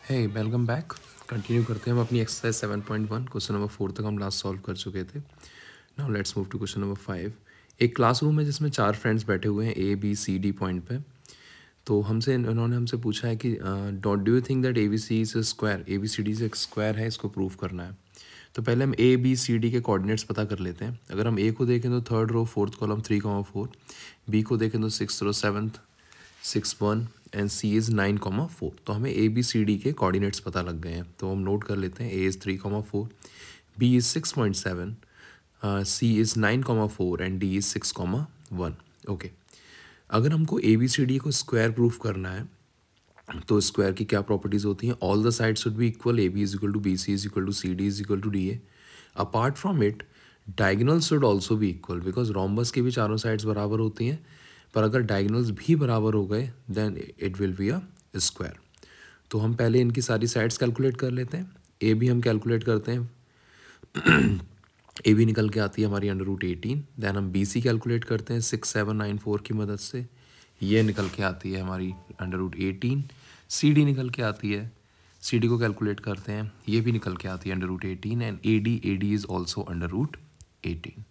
हे welcome back. Continue करते हैं हम अपनी एक्सरसाइज 7.1 क्वेश्चन नंबर 4 तक हम लास्ट सॉल्व कर चुके थे। Now let's move to question number 5। एक क्लासरूम है जिसमें 4 फ्रेंड्स बैठे हुए हैं A B C D point पे। तो इन्होंने हमसे पूछा है कि don't do you think that A B C is a square, A B C D से एक स्क्वायर है, इसको प्रूव करना है। तो पहले हम ए बी सी डी के कोऑर्डिनेट्स पता कर लेते हैं। अगर हम ए को देखें तो third row fourth column 3,4, B को देखें तो six row 7th 6 1 and C is 9,4। तो हमें ए बी सी डी के कोऑर्डिनेट्स पता लग गए हैं। तो हम नोट कर लेते हैं A is 3,4, B is 6.7, C is 9,4 and D is 6,1। Okay, अगर हमको ए बी सी डी को स्क्वायर प्रूफ करना है तो स्क्वायर की क्या प्रॉपर्टीज़ होती हैं? All the sides should be equal, A B is equal to B C is equal to C D is equal to D A. Apart from it diagonals should also be equal, because rhombus की भी चारों sides बराबर होती हैं। पर अगर diagonals भी बराबर हो गए then it will be a square. तो हम पहले इनकी सारी साइड्स कैलकुलेट कर लेते हैं। ए भी हम कैलकुलेट करते हैं। ए भी निकल के आती है हमारी √18। देन हम बी सी कैलकुलेट करते हैं 6,7,9,4 की मदद से, ये निकल के आती है हमारी √18। सी डी निकल के आती है, सी डी को कैलकुलेट करते हैं, ये भी निकल के आती है √18। And A D is also √18।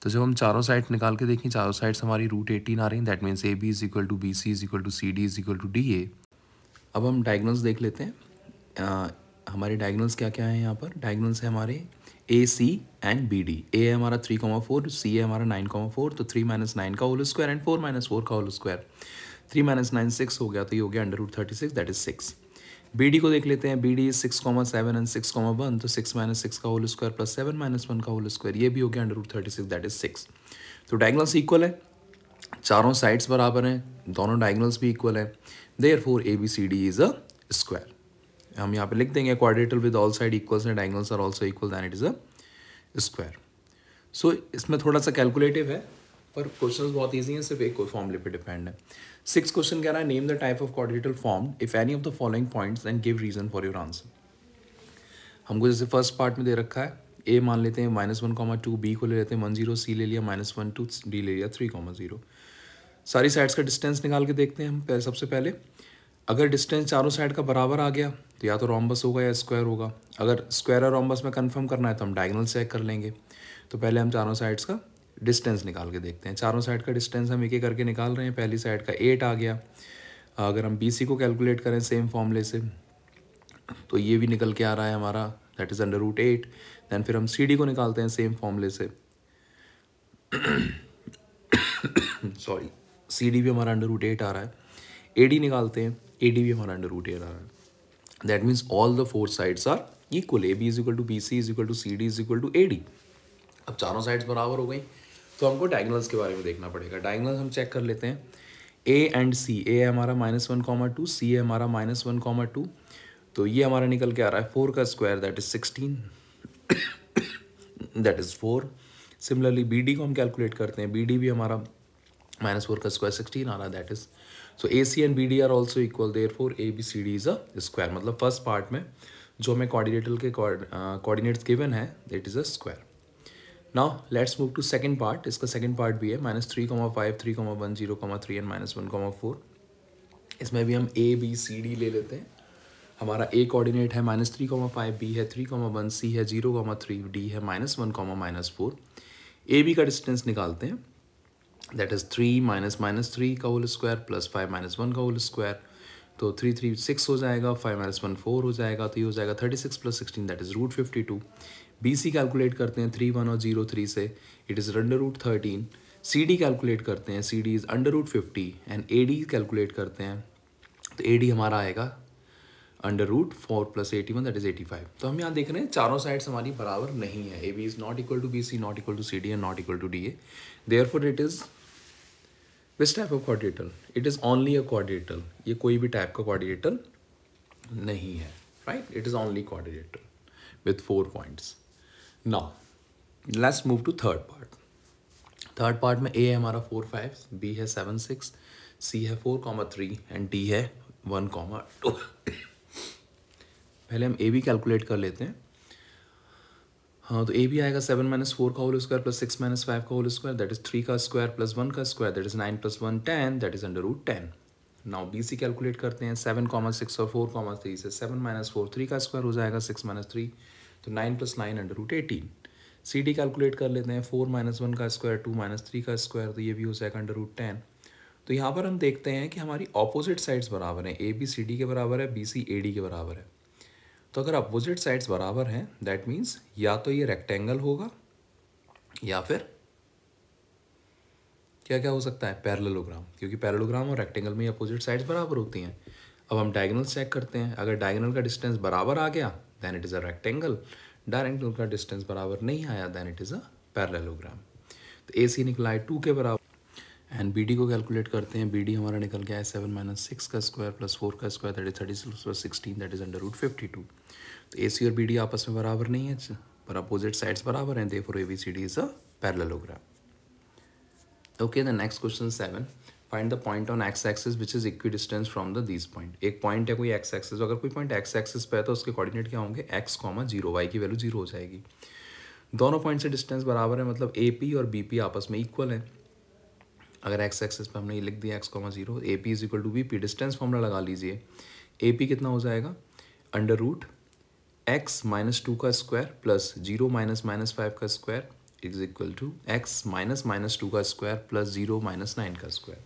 तो जब हम चारों साइड निकाल के देखें, चारों साइड्स हमारी √18 आ रही हैं। That means A B is equal to B C is equal to C D is equal to D A. अब हम डायगोनल्स देख लेते हैं। हमारे डायगोनल्स क्या क्या हैं यहाँ पर? डायगोनल्स है हमारे ए सी एंड बी डी। ए है हमारा 3,4, सी है हमारा 9,4। तो 3 - 9 का होल स्क्वायर एंड 4 - 4 का होल स्क्वायर। 3 - 9 6 हो गया, तो ये हो गया √36, दैट इज 6। बी डी को देख लेते हैं। B D 6,7 and 6,1। तो 6 - 6 का होल स्क्वायर प्लस 7 - 1 का होल स्क्वायर, ये भी हो गया √36, दैट इज 6। तो डायगोनल्स इक्वल है, चारों साइड्स बराबर हैं, दोनों डायगोनल्स भी इक्वल है। Therefore A B C D is a square. हम यहाँ पे लिख देंगे quadrilateral with all side equals and diagonals are also equal, then it is a square. So इसमें थोड़ा सा कैलकुलेटिव है, पर क्वेश्चन बहुत ईजी हैं, सिर्फ एक फॉर्मूले पे डिपेंड है। 6 क्वेश्चन कह रहा है name the type of quadrilateral form if any of the following points and give reason for your answer. हमको जैसे फर्स्ट पार्ट में दे रखा है, ए मान लेते हैं -1,2, बी को ले लेते हैं 10, सी ले लिया -1,2, डी ले लिया 3,0। सारी साइड्स का डिस्टेंस निकाल के देखते हैं हम। सबसे पहले अगर डिस्टेंस चारों साइड का बराबर आ गया तो या तो रोम्बस होगा या स्क्वायर होगा। अगर स्क्वायर और रोम्बस में कंफर्म करना है तो हम डायगोनल चेक कर लेंगे। तो पहले हम चारों साइड्स का डिस्टेंस निकाल के देखते हैं। चारों साइड का डिस्टेंस हम एक एक करके निकाल रहे हैं। पहली साइड का 8 आ गया। अगर हम बी सी को कैलकुलेट करें सेम फॉर्मूले से, तो ये भी निकल के आ रहा है हमारा, दैट इज़ √8। दैन फिर हम सी डी को निकालते हैं सेम फॉर्मूले से। सॉरी, सी डी भी हमारा √8 आ रहा है। ए डी निकालते हैं, ए डी भी हमारा √8 आ रहा है। That means all the 4 sides are equal. A B is equal to B C is equal to C D is equal to A D. अब चारों साइड्स बराबर हो गई तो हमको डायगोनल्स के बारे में देखना पड़ेगा। डायगोनल्स हम चेक कर लेते हैं। ए एंड सी, ए है हमारा -1,2, सी है हमारा -1,2। तो ये हमारा निकल के आ रहा है 4 का square, that is 16, that is 4। Similarly B D को हम कैलकुलेट करते हैं। बी डी भी हमारा -4 का स्क्वायर 16 आ रहा है, that is. So A C and B D are also equal, therefore A B C D is a square. मतलब फर्स्ट पार्ट में जो हमें क्वाड्रेटल के कोऑर्डिनेट्स गिवन है, that is a square. Now let's move to second part. इसका second part भी है -3,5, 3,1, 0,3 and -1,4। इसमें भी हम ए बी सी डी ले लेते हैं। हमारा ए कोऑर्डिनेट है -3,5, बी है 3,1, सी है 0,3, डी है -1, -4। ए बी का डिस्टेंस निकालते हैं, दैट इज 3 - -3 का होल स्क्वायर प्लस 5 - 1 का होल स्क्वायर। तो 3 3 6 हो जाएगा, 5 - 1 4 हो जाएगा, तो ये हो जाएगा 36 + 16, that is √52। B C calculate करते हैं 3 1 और 0 3 से, it is √13। C D calculate करते हैं, C D is √50। And A D calculate करते हैं, तो ए डी हमारा आएगा √4 + 81, दैट इज 85। तो हम यहाँ देख रहे हैं चारों साइड्स हमारी बराबर नहीं है। A B is not equal to B C, not equal to C D and not equal to D A. Therefore it is which type of quadrilateral? It is only a quadrilateral. ये कोई भी type का quadrilateral नहीं है, right? It is only quadrilateral with 4 points. Now let's move to third part. Third part में A है हमारा 4 5, B है 7 6, सी है 4,3 एंड डी है 1,2। पहले हम ए बी कैलकुलेट कर लेते हैं। हाँ, तो ए भी आएगा 7 - 4 का होल स्क्वायर प्लस 6 - 5 का होल स्क्वायर, दैट इज 3 का स्क्वायर प्लस 1 का square, that is 9 + 1 10, that is √10। Now B C calculate करते हैं, 7,6 और 4,3 से 7 माइनस 4 3 का स्क्वायर हो जाएगा, 6 माइनस 3 तो 9 plus 9 under root 18। C D calculate कर लेते हैं, 4 माइनस 1 का स्क्वायर 2 माइनस 3 का स्क्वायर तो ये भी हो जाएगा अंडर रूट 10। तो यहाँ पर हम देखते हैं कि हमारी ऑपोजिट साइड्स बराबर हैं, ए बी सी डी के बराबर है, बी सी ए डी के बराबर है। तो अगर अपोजिट साइड्स बराबर हैं दैट मीन्स या तो ये रेक्टेंगल होगा या फिर क्या क्या हो सकता है, पैरेललोग्राम, क्योंकि पैरेललोग्राम और रेक्टेंगल में अपोजिट साइड्स बराबर होती हैं। अब हम डायगोनल चेक करते हैं, अगर डायगोनल का डिस्टेंस बराबर आ गया then it is a rectangle, डायरेक्टल का डिस्टेंस बराबर नहीं आया then it is a parallelogram. तो ए सी निकला है 2 के बराबर एंड बी डी को कैलकुलेट करते हैं, बी डी हमारा निकल गया है 7 माइनस 6 का स्क्वायर प्लस 4 का square that is 36 plus 16 that is under root 52। तो ए सी और बी डी आपस में बराबर नहीं है पर अपोजिट साइड्स बराबर हैं, therefore A B C D is a parallelogram. Okay, the next question 7. Find the point on x-axis which is equidistant from the these point. एक पॉइंट है कोई x-axis, अगर कोई पॉइंट x-axis पे है तो उसके कोऑर्डिनेट क्या होंगे, x, 0, y की वैल्यू 0 हो जाएगी। दोनों पॉइंट से डिस्टेंस बराबर है, मतलब AP और BP आपस में इक्वल है। अगर x-axis पे हमने ये लिख दिया x, 0, AP is equal to BP, distance formula लगा लीजिए। AP कितना हो जाएगा, अंडर रूट x माइनस 2 का स्क्वायर प्लस 0 माइनस माइनस 5 का square is equal to x minus minus 2 का स्क्वायर प्लस 0 माइनस 9 का स्क्वायर।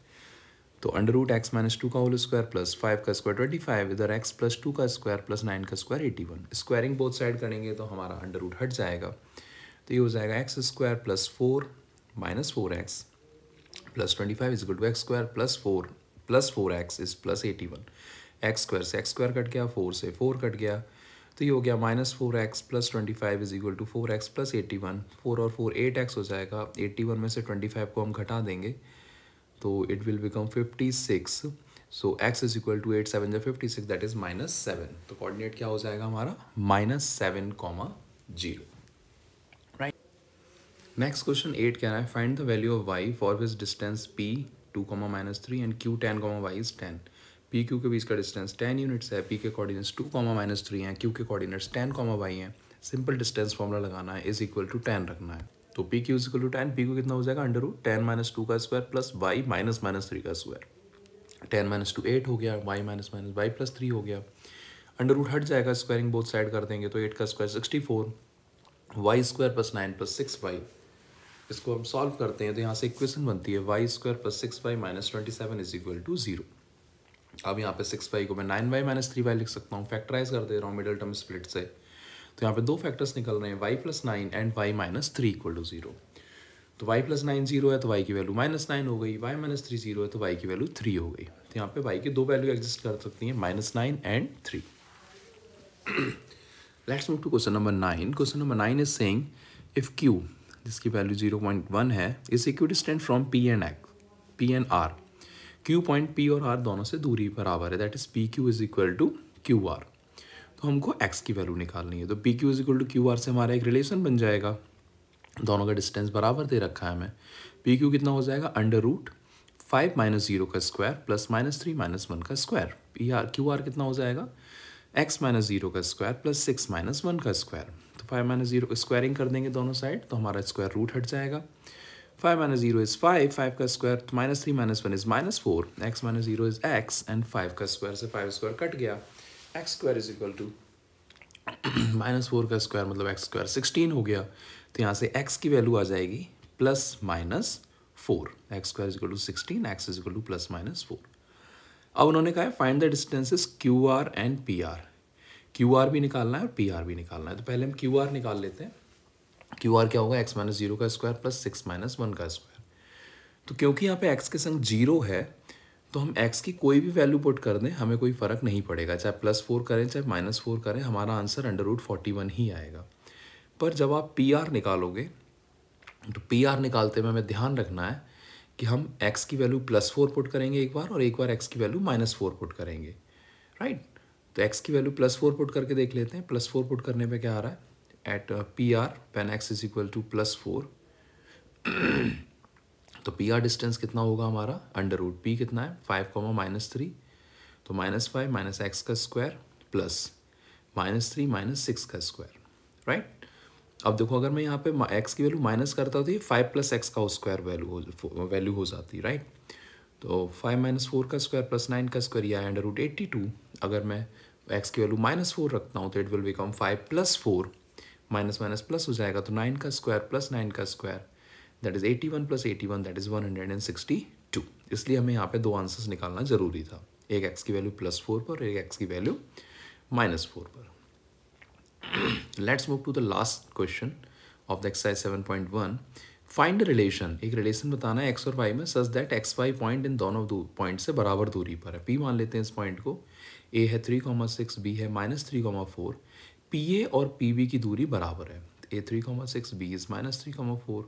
तो अंडर रूट x माइनस 2 का होल स्क्वायर प्लस 5 का स्क्वायर 25, इधर x प्लस 2 का स्क्वायर प्लस 9 का स्क्वायर 81। स्क्वायरिंग बोथ साइड करेंगे तो हमारा अंडर रूट हट जाएगा, तो ये हो जाएगा x square plus 4 minus 4x plus 25 is equal to x square plus 4x is plus 81। X square से एक्स स्क्वायर कट गया, 4 से 4 कट गया, तो ये हो गया minus 4x plus 25 is equal to 4x plus 81। 4 और 4 8x हो जाएगा, 81 में से 25 को हम घटा देंगे तो it will become 56। So x is equal to 8 7 जो 56 दैट इज -7। तो कोऑर्डिनेट क्या हो जाएगा हमारा -7, 0। राइट। नेक्स्ट क्वेश्चन 8 कह रहा है, find the value of y for which distance p 2, -3 and q 10, y is 10। P Q के बीच का डिस्टेंस 10 यूनिट्स है, पी के कोऑर्डिनेट्स 2, -3 हैं, क्यू के कोऑर्डिनेट्स 10, y हैं। सिंपल डिस्टेंस फॉर्मूला लगाना है, इज इक्वल टू 10 रखना है। तो P Q is equal to 10, P Q कितना हो जाएगा, अंडर रूट 10 माइनस 2 का स्क्वायर प्लस वाई माइनस 3 का स्क्वायर। 10 माइनस 2 8 हो गया, वाई माइनस वाई प्लस 3 हो गया। अंडर रूट हट जाएगा, स्क्वायरिंग बोथ साइड कर देंगे तो 8 का square 64, y square plus 9 plus 6y। इसको हम सॉल्व करते हैं तो यहाँ से इक्वेशन बनती है y square plus 6y minus 27 is equal to 0। अब यहाँ पे 6y को मैं 9y माइनस 3y लिख सकता हूँ, फैक्टराइज कर दे रहा हूँ मिडल टर्म स्प्लिट से। तो यहाँ पे दो फैक्टर्स निकल रहे हैं, y plus 9 and y minus 3 equal to 0। तो y प्लस 9 0 है तो y की वैल्यू -9 हो गई, y माइनस 3 0 है तो y की वैल्यू 3 हो गई। तो यहाँ पे y की दो वैल्यू एग्जिस्ट कर सकती हैं, -9 and 3। Let's move to question number 9। Question number 9 is saying if q जिसकी वैल्यू 0.1 है is equidistant from p and r। q point p और r दोनों से दूरी बराबर है, that is P Q is equal to Q R. तो हमको x की वैल्यू निकालनी है, तो P Q is equal to Q R से हमारा एक रिलेशन बन जाएगा, दोनों का डिस्टेंस बराबर दे रखा है हमें। पी क्यू कितना हो जाएगा, अंडर रूट 5 माइनस 0 का स्क्वायर प्लस -3 माइनस 1 का square. P R Q are कितना हो जाएगा, x माइनस 0 का स्क्वायर प्लस 6 माइनस 1 का स्क्वायर। तो 5 माइनस 0 स्क्वायरिंग कर देंगे दोनों साइड तो हमारा स्क्वायर रूट हट जाएगा। 5 माइनस 0 इज 5 का square -3 minus 1 is -4, x minus 0 is x and 5 का स्क्वायर से 5 स्क्वायर कट गया, x square is equal to -4 का स्क्वायर मतलब x स्क्वायर 16 हो गया। तो यहाँ से x की वैल्यू आ जाएगी +-4, x square is equal to 16, x is equal to +-4। अब उन्होंने कहा है find the distances Q R and P R. Q R भी निकालना है और पी आर भी निकालना है, तो पहले हम क्यू आर निकाल लेते हैं। क्यू आर क्या होगा, x माइनस 0 का स्क्वायर प्लस 6 माइनस 1 का स्क्वायर। तो क्योंकि यहाँ पे x के संग 0 है तो हम x की कोई भी वैल्यू पुट कर दें हमें कोई फ़र्क नहीं पड़ेगा, चाहे +4 करें चाहे -4 करें हमारा आंसर अंडर रूट 41 ही आएगा। पर जब आप पी आर निकालोगे तो पी आर निकालते में हमें ध्यान रखना है कि हम x की वैल्यू +4 पुट करेंगे एक बार और एक बार x की वैल्यू -4 पुट करेंगे, राइट। तो x की वैल्यू +4 पुट करके देख लेते हैं। +4 पुट करने पे क्या आ रहा है, at P R when x is equal to +4 तो पी आर डिस्टेंस कितना होगा हमारा, अंडर रूट पी कितना है 5, -3 तो -5 माइनस एक्स का स्क्वायर प्लस -3 माइनस 6 का स्क्वायर, राइट। अब देखो अगर मैं यहाँ पे x की वैल्यू माइनस करता हूँ तो ये 5 + x का स्क्वायर वैल्यू हो जाती, राइट। तो 5 माइनस 4 का स्क्वायर प्लस 9 का स्क्वायर या अंडर रूट 82। अगर मैं एक्स की वैल्यू -4 रखता हूँ तो it will become 5 + 4, minus minus plus हो जाएगा तो 9 का स्क्वायर प्लस 9 का square, that is 81 + 81, that is 162। इसलिए हमें यहाँ पे दो आंसर्स निकालना जरूरी था, एक एक्स की वैल्यू +4 पर और एक एक्स की वैल्यू -4 पर। Let's move to the last question of the exercise 7.1। Find the relation, एक रिलेशन बताना है एक्स और वाई में such that x y point इन दोनों पॉइंट से बराबर दूरी पर है। पी मान लेते हैं इस पॉइंट को, ए है 3,6, बी है -3,4। पी ए और पी बी की दूरी बराबर है, A 3,6, B is -3,4,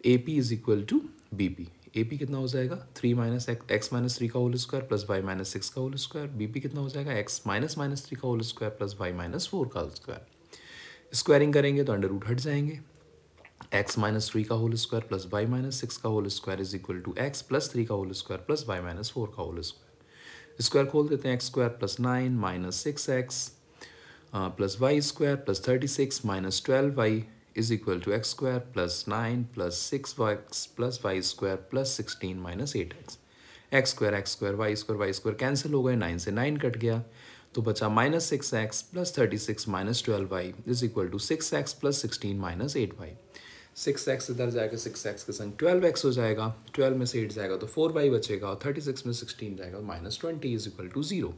A P is equal to B P. A P कितना हो जाएगा 3 माइनस एक्स -3 का होल स्क्वायर प्लस वाई -6 का होल स्क्वायर। बी पी कितना हो जाएगा एक्स -3 का होल स्क्वायर प्लस वाई -4 का होल स्क्वायर। स्क्वायरिंग करेंगे तो अंडर रूट हट जाएंगे, एक्स -3 का होल स्क्वायर प्लस वाई -6 का whole square is equal to x +3 का होल स्क्वायर प्लस वाई -4 का होल स्क्वायर। स्क्वायर खोल देते हैं, x square plus 9 -6x plus y square plus 36 -12y is equal to x square plus 9 plus 6x plus y square plus 16 -8x। X square y square cancel हो गए, 9 से 9 cut गया तो बचा -6x plus 36 -12y is equal to 6x plus 16 -8y। 6x इधर जाएगा, 6x के संग 12x हो जाएगा, 12 में से 8 जाएगा तो 4y बचेगा और 36 में 16 जाएगा -20 इज इक्वल टू 0।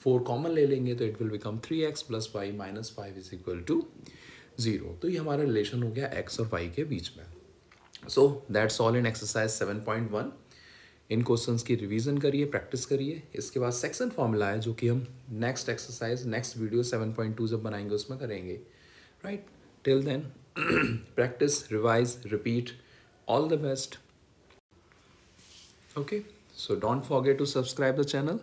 4 कॉमन ले लेंगे तो it will become 3x plus y -5 is equal to 0। तो ये हमारा रिलेशन हो गया x और y के बीच में। So that's all in exercise 7.1। In questions की रिवीजन करिए, प्रैक्टिस करिए। इसके बाद सेक्शन फॉर्मूला है जो कि हम नेक्स्ट एक्सरसाइज नेक्स्ट वीडियो 7.2 जब बनाएंगे उसमें करेंगे, right. Till then practice, revise, repeat. All the best. Okay, so don't forget to subscribe the channel.